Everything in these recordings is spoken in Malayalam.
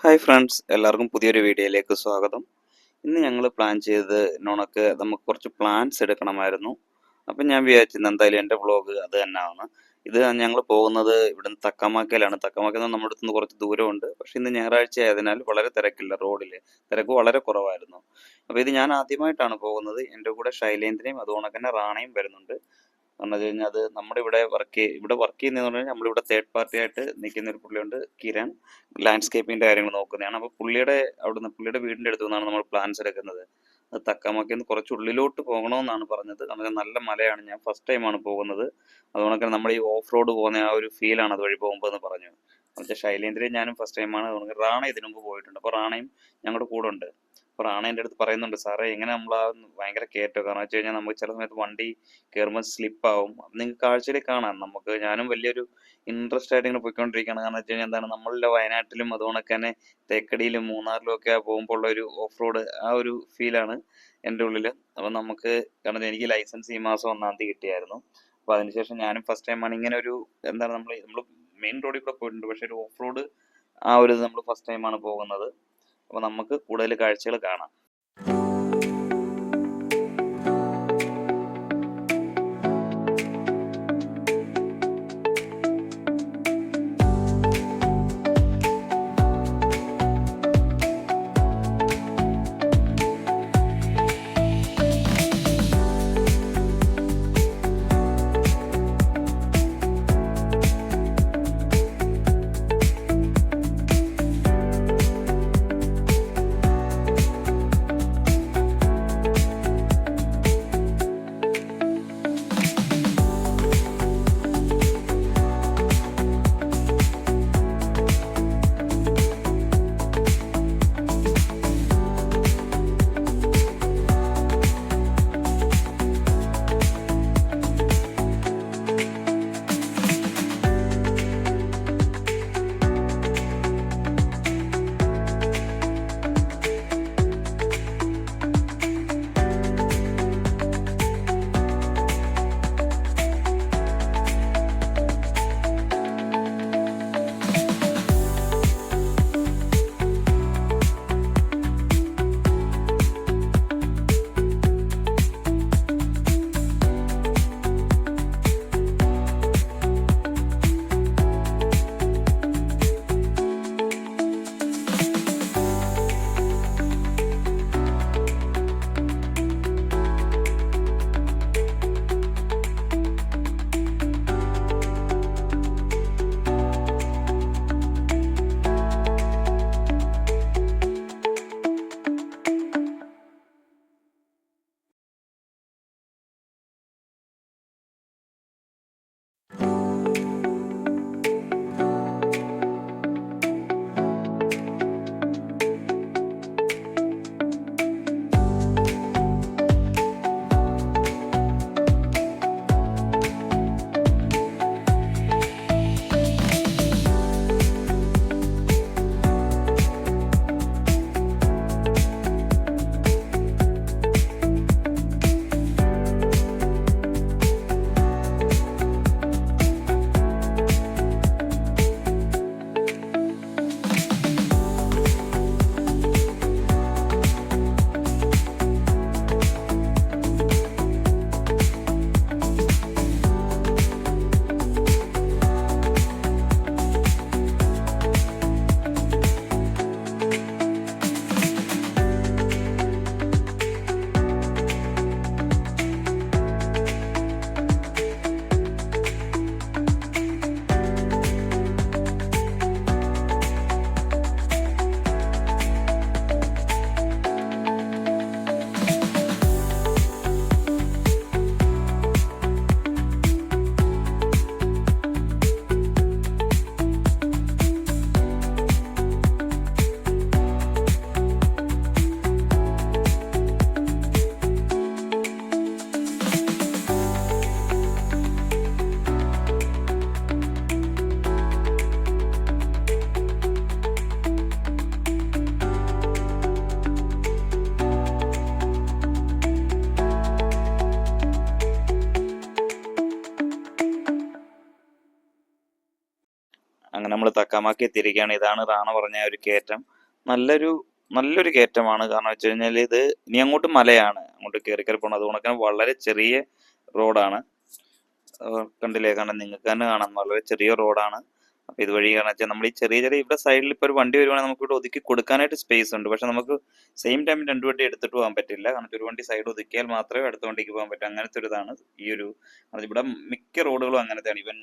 ഹായ് ഫ്രണ്ട്സ്, എല്ലാവർക്കും പുതിയൊരു വീഡിയോയിലേക്ക് സ്വാഗതം. ഇന്ന് ഞങ്ങൾ പ്ലാൻ ചെയ്തത് നമുക്ക് കുറച്ച് പ്ലാൻസ് എടുക്കണമായിരുന്നു. അപ്പം ഞാൻ വിചാരിച്ചിരുന്നു എന്തായാലും എൻ്റെ വ്ളോഗ് അത് തന്നെയാണ്. ഇത് ഞങ്ങൾ പോകുന്നത് ഇവിടുന്ന് തക്കമാക്കയിലാണ്. തക്കമാക്കയിൽ നിന്ന് നമ്മുടെ അടുത്ത് നിന്ന് കുറച്ച് ദൂരമുണ്ട്. പക്ഷേ ഇന്ന് ഞായറാഴ്ച ആയതിനാൽ വളരെ തിരക്കില്ല റോഡിൽ. തിരക്ക് വളരെ കുറവായിരുന്നു. അപ്പോൾ ഇത് ഞാൻ ആദ്യമായിട്ടാണ് പോകുന്നത്. എൻ്റെ കൂടെ ശൈലേന്ദ്രയും അതുകൊണ്ട് തന്നെ റാണയും വരുന്നുണ്ട്. എന്ന് വെച്ച് കഴിഞ്ഞാൽ അത് നമ്മുടെ ഇവിടെ വർക്ക് ചെയ്യുന്നതെന്ന് പറഞ്ഞാൽ നമ്മളിവിടെ തേർഡ് പാർട്ടി ആയിട്ട് നിൽക്കുന്ന ഒരു പുള്ളിയുണ്ട്, കിരൺ. ലാൻഡ്സ്കേപ്പിൻ്റെ കാര്യങ്ങൾ നോക്കുന്നതാണ്. അപ്പോൾ പുള്ളിയുടെ വീടിൻ്റെ അടുത്ത് നിന്നാണ് നമ്മൾ പ്ലാൻസ് എടുക്കുന്നത്. അത് തക്കമക്കയിൽ നിന്ന് കുറച്ച് ഉള്ളിലോട്ട് പോകണമെന്നാണ് പറഞ്ഞത്. കാരണം നല്ല മലയാണ്, ഞാൻ ഫസ്റ്റ് ടൈമാണ് പോകുന്നത്. അതുകൊണ്ടൊക്കെ നമ്മൾ ഈ ഓഫ് റോഡ് പോകുന്ന ആ ഒരു ഫീലാണ് അതുവഴി പോകുമ്പോൾ എന്ന് പറഞ്ഞു. എന്നുവെച്ചാൽ ശൈലേന്ദ്രയും ഞാനും ഫസ്റ്റ് ടൈമാണ്. അതുകൊണ്ട് റാണ ഇതിനു മുമ്പ് പോയിട്ടുണ്ട്. അപ്പോൾ റാണയും ഞങ്ങളുടെ കൂടെ ഉണ്ട്. അപ്പോൾ റാണ എൻ്റെ അടുത്ത് പറയുന്നുണ്ട്, സാറേ എങ്ങനെ നമ്മൾ ഭയങ്കര കയറ്റം, കാരണം വെച്ച് കഴിഞ്ഞാൽ നമുക്ക് ചില സമയത്ത് വണ്ടി കയറുമ്പോൾ സ്ലിപ്പാവും. നിങ്ങൾക്ക് കാഴ്ചയിൽ കാണാം. ഞാനും വലിയൊരു ഇൻട്രസ്റ്റ് ആയിട്ട് ഇങ്ങനെ പോയിക്കൊണ്ടിരിക്കുകയാണ്. കാരണം വെച്ച് കഴിഞ്ഞാൽ എന്താണ്, നമ്മളുടെ വയനാട്ടിലും അതുകൊണ്ടൊക്കെ തന്നെ തേക്കടിയിലും മൂന്നാറിലും ഒക്കെ പോകുമ്പോൾ ഉള്ള ഒരു ഓഫ് റോഡ് ആ ഒരു ഫീലാണ് എൻ്റെ ഉള്ളിൽ. അപ്പം കാരണം എനിക്ക് ലൈസൻസ് ഈ മാസം 1-ാം തീയതി കിട്ടിയായിരുന്നു. അപ്പോൾ അതിനുശേഷം ഞാനും ഫസ്റ്റ് ടൈമാണ് ഇങ്ങനെ ഒരു നമ്മൾ മെയിൻ റോഡിൽ കൂടെ പോയിട്ടുണ്ട്. പക്ഷേ ഒരു ഓഫ് റോഡ് ആ ഒരു ഇത് നമ്മൾ ഫസ്റ്റ് ടൈമാണ് പോകുന്നത്. അപ്പോൾ നമുക്ക് കൂടുതൽ കാഴ്ചകൾ കാണാം. നമ്മൾ തക്കാമാക്കി എത്തിയിരിക്കുകയാണ്. ഇതാണ് റാണ പറഞ്ഞ ഒരു കയറ്റം. നല്ലൊരു നല്ലൊരു കയറ്റമാണ്. കാരണം വെച്ച് കഴിഞ്ഞാൽ ഇത് ഇനി അങ്ങോട്ട് മലയാണ്, അങ്ങോട്ട് കയറി കയറി പോകണം. അതുകൊണ്ടൊക്കെ വളരെ ചെറിയ റോഡാണ്. കണ്ടില്ലേ, കാരണം നിങ്ങൾക്ക് തന്നെ കാണാം വളരെ ചെറിയ റോഡാണ്. അപ്പോൾ ഇതുവഴി കാരണം വെച്ചാൽ നമ്മൾ ഈ ചെറിയ ചെറിയ ഇവിടെ സൈഡിൽ ഇപ്പോൾ ഒരു വണ്ടി വരുവാണെങ്കിൽ നമുക്ക് ഇവിടെ ഒതുക്കി കൊടുക്കാനായിട്ട് സ്പേസ് ഉണ്ട്. പക്ഷെ നമുക്ക് സെയിം ടൈം രണ്ട് വണ്ടി എടുത്തിട്ട് പോകാൻ പറ്റില്ല. കാരണം ഒരു വണ്ടി സൈഡ് ഒതുക്കിയാൽ മാത്രമേ അടുത്ത വണ്ടിക്ക് പോകാൻ പറ്റൂ. അങ്ങനത്തെ ഒരു ഇതാണ് ഈ ഒരു, ഇവിടെ മിക്ക റോഡുകളും അങ്ങനത്തെയാണ്. ഇവൻ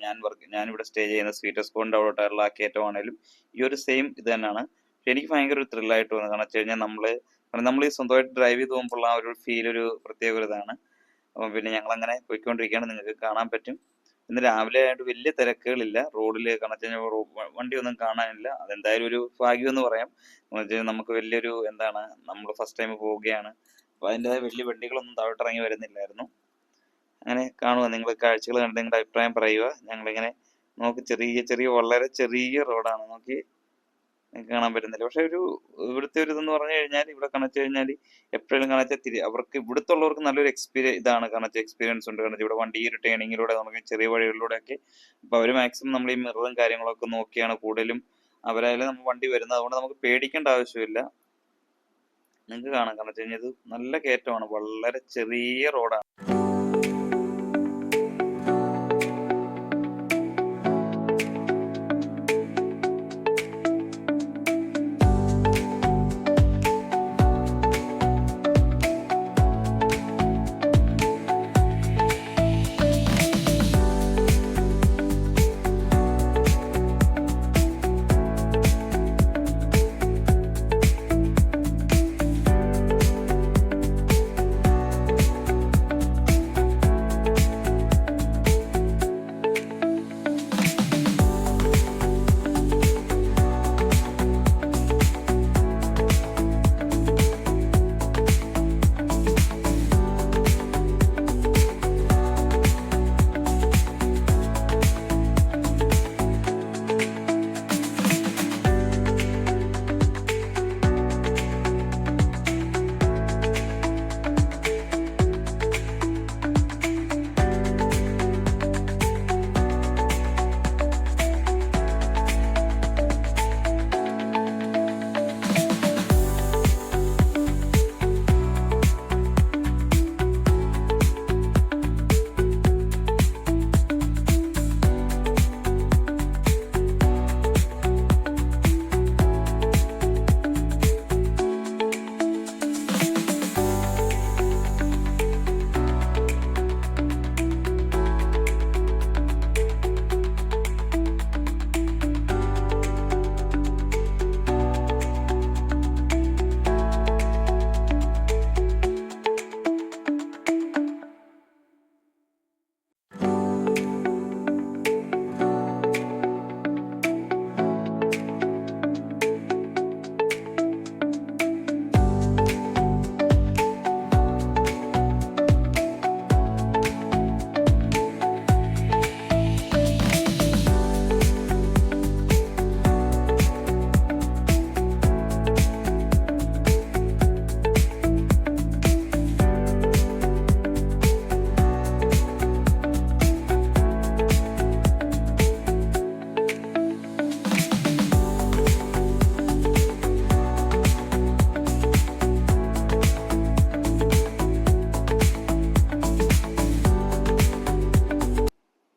ഞാനിവിടെ സ്റ്റേ ചെയ്യുന്ന സ്വീറ്റ് സ്പോണിൻ്റെ അവിടോട്ടുള്ള ആ കയറ്റമാണേലും ഈ ഒരു സെയിം ഇത് തന്നെയാണ്. പക്ഷെ എനിക്ക് ഭയങ്കര ഒരു ത്രില്ലായിട്ട് തോന്നുന്നത് കാരണം വെച്ച് കഴിഞ്ഞാൽ നമ്മൾ ഈ സ്വന്തമായിട്ട് ഡ്രൈവ് ചെയ്ത് പോകുമ്പോൾ ആ ഒരു ഫീൽ ഒരു പ്രത്യേക ഒരു ഇതാണ്. അപ്പം പിന്നെ ഞങ്ങൾ അങ്ങനെ പോയിക്കൊണ്ടിരിക്കുകയാണ്, നിങ്ങൾക്ക് കാണാൻ പറ്റും. ഇന്ന് രാവിലെ ആയിട്ട് വലിയ തിരക്കുകളില്ല റോഡിൽ. കാരണം വെച്ച് കഴിഞ്ഞാൽ വണ്ടി ഒന്നും കാണാനില്ല. അതെന്തായാലും ഒരു ഭാഗ്യം എന്ന് പറയാം. എന്ന് വെച്ച് കഴിഞ്ഞാൽ നമുക്ക് വലിയൊരു എന്താണ്, നമ്മൾ ഫസ്റ്റ് ടൈം പോവുകയാണ്. അപ്പോൾ അതിൻ്റെതായ വലിയ വണ്ടികളൊന്നും താഴോട്ടിറങ്ങി വരുന്നില്ലായിരുന്നു. അങ്ങനെ കാണുക, നിങ്ങൾ കാഴ്ചകൾ കണ്ട് നിങ്ങളുടെ അഭിപ്രായം പറയുക. ഞങ്ങളിങ്ങനെ നോക്കി ചെറിയ ചെറിയ വളരെ ചെറിയ റോഡാണ്, നോക്കി നിങ്ങൾക്ക് കാണാൻ പറ്റുന്നില്ല. പക്ഷെ ഇവിടുത്തെ ഒരു ഇതെന്ന് പറഞ്ഞു കഴിഞ്ഞാൽ ഇവിടെ കണച്ചു കഴിഞ്ഞാൽ എപ്പോഴും കണച്ചാൽ അവർക്ക് ഇവിടുത്തെ ഉള്ളവർക്ക് നല്ലൊരു ഇതാണ് കണച്ച എക്സ്പീരിയൻസ് ഉണ്ട്. കാരണം ഇവിടെ വണ്ടി ഈ ഒരു ടേണിങ്ങിലൂടെ നമുക്ക് ചെറിയ വഴികളിലൂടെ ഒക്കെ, അപ്പോൾ അവർ മാക്സിമം നമ്മൾ ഈ മിററും കാര്യങ്ങളൊക്കെ നോക്കിയാണ് കൂടുതലും അവരായാലും നമ്മൾ വണ്ടി വരുന്നത്. അതുകൊണ്ട് നമുക്ക് പേടിക്കേണ്ട ആവശ്യമില്ല. നിങ്ങൾക്ക് കാണാം, കാരണം വെച്ച് കഴിഞ്ഞാൽ ഇത് നല്ല കയറ്റമാണ്, വളരെ ചെറിയ റോഡാണ്.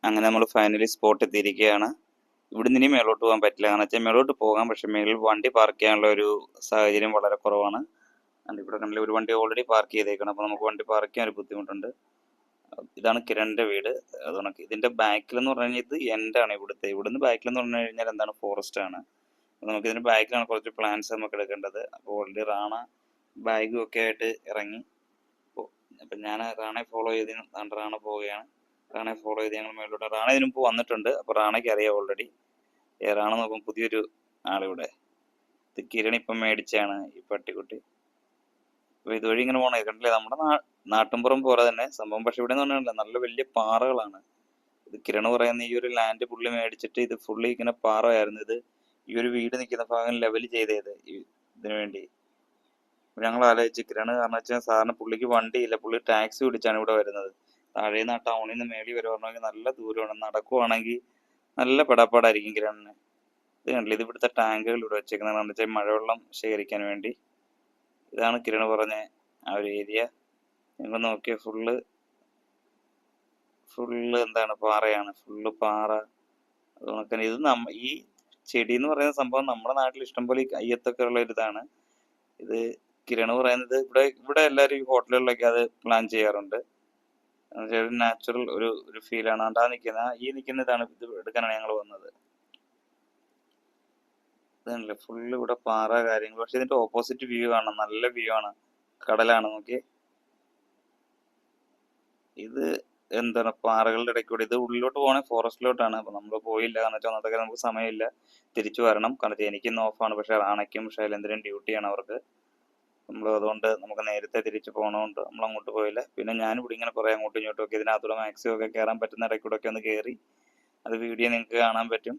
അങ്ങനെ നമ്മൾ ഫൈനലി സ്പോട്ട് എത്തിയിരിക്കുകയാണ്. ഇവിടുന്ന് ഇനി മേലോട്ട് പോകാൻ പറ്റില്ല. കാരണം വെച്ചാൽ മേലോട്ട് പോകാം, പക്ഷെ മേളിൽ വണ്ടി പാർക്ക് ചെയ്യാനുള്ള ഒരു സാഹചര്യം വളരെ കുറവാണ്. ഇവിടെ കണ്ടില്ല, ഒരു വണ്ടി ഓൾറെഡി പാർക്ക് ചെയ്തേക്കണം. അപ്പോൾ നമുക്ക് വണ്ടി പാർക്ക് ചെയ്യാൻ ഒരു ബുദ്ധിമുട്ടുണ്ട്. ഇതാണ് കിരണിൻ്റെ വീട്. അതുകൊണ്ട് ഇതിൻ്റെ ബാക്കിലെന്ന് പറഞ്ഞു കഴിഞ്ഞാൽ ഇത് എൻ്റെ ആണ്. ഇവിടുന്ന് ബാക്കിലെന്ന് പറഞ്ഞു കഴിഞ്ഞാൽ എന്താണ്, ഫോറസ്റ്റ് ആണ്. അപ്പോൾ നമുക്ക് ഇതിൻ്റെ ബാക്കിലാണ് കുറച്ച് പ്ലാൻസ് നമുക്ക് എടുക്കേണ്ടത്. അപ്പോൾ ഓൾറെഡി റാണ ബാഗും ഒക്കെ ആയിട്ട് ഇറങ്ങി. അപ്പം ഞാൻ റാണയെ ഫോളോ ചെയ്ത് റാണ പോവുകയാണ്. റാണയെ ഫോളോ ചെയ്ത് ഞങ്ങൾ മേലോട്ട്. റാണ ഇതിനു മുമ്പ് വന്നിട്ടുണ്ട്, അപ്പോൾ റാണയ്ക്ക് അറിയാം ഓൾറെഡി. റാണ നോക്കും പുതിയൊരു ആളിവിടെ. ഇത് കിരൺ ഇപ്പം മേടിച്ചാണ് ഈ പട്ടിക്കുട്ടി. അപ്പോൾ ഇതുവഴി ഇങ്ങനെ പോകണേ കണ്ടില്ലേ, നമ്മുടെ നാട്ടിൻപുറം പോലെ തന്നെ സംഭവം. പക്ഷെ ഇവിടെ എന്ന് പറഞ്ഞാൽ നല്ല വലിയ പാറകളാണ്. ഇത് കിരൺ പറയുന്ന ഈ ഒരു ലാൻഡ് പുള്ളി മേടിച്ചിട്ട് ഇത് ഫുള്ളി ഇങ്ങനെ പാറയായിരുന്നു. ഇത് ഈ ഒരു വീട് നിൽക്കുന്ന ഭാഗം ലെവൽ ചെയ്തത് ഇതിനു വേണ്ടി. ഞങ്ങൾ ആലോചിച്ച് കിരണ്, കാരണം വെച്ചാൽ സാറിന് പുള്ളിക്ക് വണ്ടിയില്ല, പുള്ളി ടാക്സി പിടിച്ചാണ് ഇവിടെ വരുന്നത്. താഴേന്ന് ആ ടൗണിൽ നിന്ന് മേളി വരുവാണെങ്കിൽ നല്ല ദൂരമാണ്. നടക്കുവാണെങ്കിൽ നല്ല പെടാപ്പാടായിരിക്കും കിരണിന്. ഇത് കണ്ടില്ല, ഇത് ഇവിടുത്തെ ടാങ്കുകൾ ഇവിടെ വെച്ചേക്കുന്നതെന്ന് വെച്ചാൽ മഴവെള്ളം ശേഖരിക്കാൻ വേണ്ടി. ഇതാണ് കിരണ് പറഞ്ഞ ആ ഒരു ഏരിയ. നിങ്ങൾ നോക്കിയ ഫുള്ള് എന്താണ്, പാറയാണ്, ഫുള്ള് പാറ. അതുകൊണ്ട് തന്നെ ഇത് ഈ ചെടി എന്ന് പറയുന്ന സംഭവം നമ്മുടെ നാട്ടിൽ ഇഷ്ടംപോലെ അയ്യത്തൊക്കെ ഉള്ള ഒരു ഇതാണ്. ഇത് കിരണ് പറയുന്നത് ഇവിടെ എല്ലാവരും ഈ ഹോട്ടലുകളിലൊക്കെ അത് പ്ലാൻ ചെയ്യാറുണ്ട്. നാച്ചുറൽ ഒരു ഫീലാണ്. അതാ നിൽക്കുന്ന ഇതാണ്, ഇത് എടുക്കാനാണ് ഞങ്ങൾ വന്നത്. ഇതല്ലേ ഫുള്ള് ഇവിടെ പാറ കാര്യങ്ങൾ. പക്ഷെ ഇതിന്റെ ഓപ്പോസിറ്റ് വ്യൂ ആണ്, നല്ല വ്യൂ ആണ്, കടലാണ്. നോക്കിയേ, ഇത് എന്താണ് പാറകളുടെ ഇടയ്ക്ക് കൂടി. ഇത് ഉള്ളിലോട്ട് പോകണേ ഫോറസ്റ്റിലോട്ടാണ്. അപ്പൊ നമ്മൾ പോയില്ല, കാരണം വെച്ചാൽ അന്നത്തെ നമുക്ക് സമയമില്ല, തിരിച്ചു വരണം. കാരണം എനിക്കിന്ന് ഓഫാണ്, പക്ഷെ റാണയ്ക്കും ശൈലേന്ദ്രനും ഡ്യൂട്ടിയാണ് അവർക്ക്. നമ്മൾ അതുകൊണ്ട് നമുക്ക് നേരത്തെ തിരിച്ചു പോകണോണ്ട് നമ്മൾ അങ്ങോട്ട് പോയില്ല. പിന്നെ ഞാനിവിടെ ഇങ്ങനെ കുറെ അങ്ങോട്ടും ഇങ്ങോട്ടും ഒക്കെ ഇതിനകത്തൂടെ മാക്സിമം ഒക്കെ കയറാൻ പറ്റുന്ന ഇടയ്ക്കൂടെ ഒക്കെ ഒന്ന് കയറി, അത് വീഡിയോ നിങ്ങൾക്ക് കാണാൻ പറ്റും.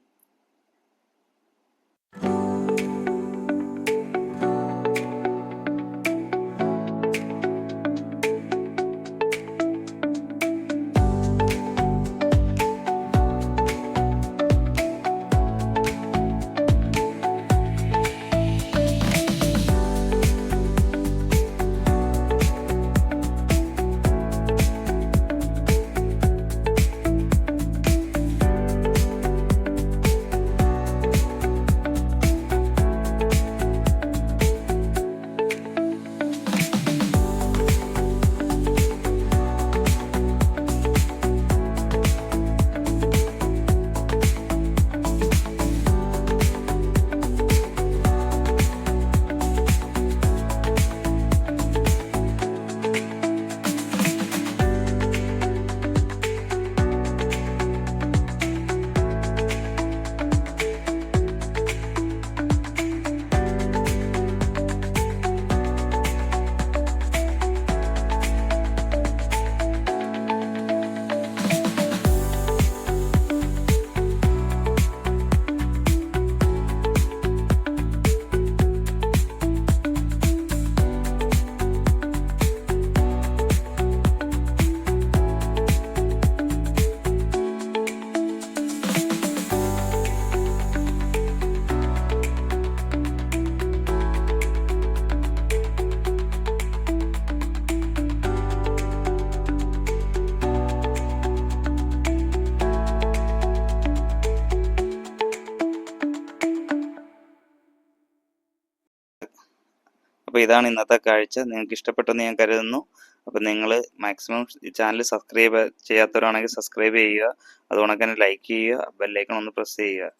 അപ്പോൾ ഇതാണ് ഇന്നത്തെ കാഴ്ച. നിങ്ങൾക്ക് ഇഷ്ടപ്പെട്ടെന്ന് ഞാൻ കരുതുന്നു. അപ്പോൾ നിങ്ങൾ മാക്സിമം ഈ ചാനൽ സബ്സ്ക്രൈബ് ചെയ്യാത്തവരാണെങ്കിൽ സബ്സ്ക്രൈബ് ചെയ്യുക. അതുകൊണ്ട് തന്നെ ലൈക്ക് ചെയ്യുക, ബെല്ലൈക്കൺ ഒന്ന് പ്രസ് ചെയ്യുക.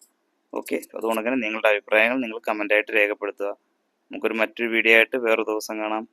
ഓക്കെ, അതുകൊണ്ട് തന്നെ നിങ്ങളുടെ അഭിപ്രായങ്ങൾ നിങ്ങൾ കമൻ്റായിട്ട് രേഖപ്പെടുത്തുക. നമുക്കൊരു മറ്റൊരു വീഡിയോ ആയിട്ട് വേറൊരു ദിവസം കാണാം.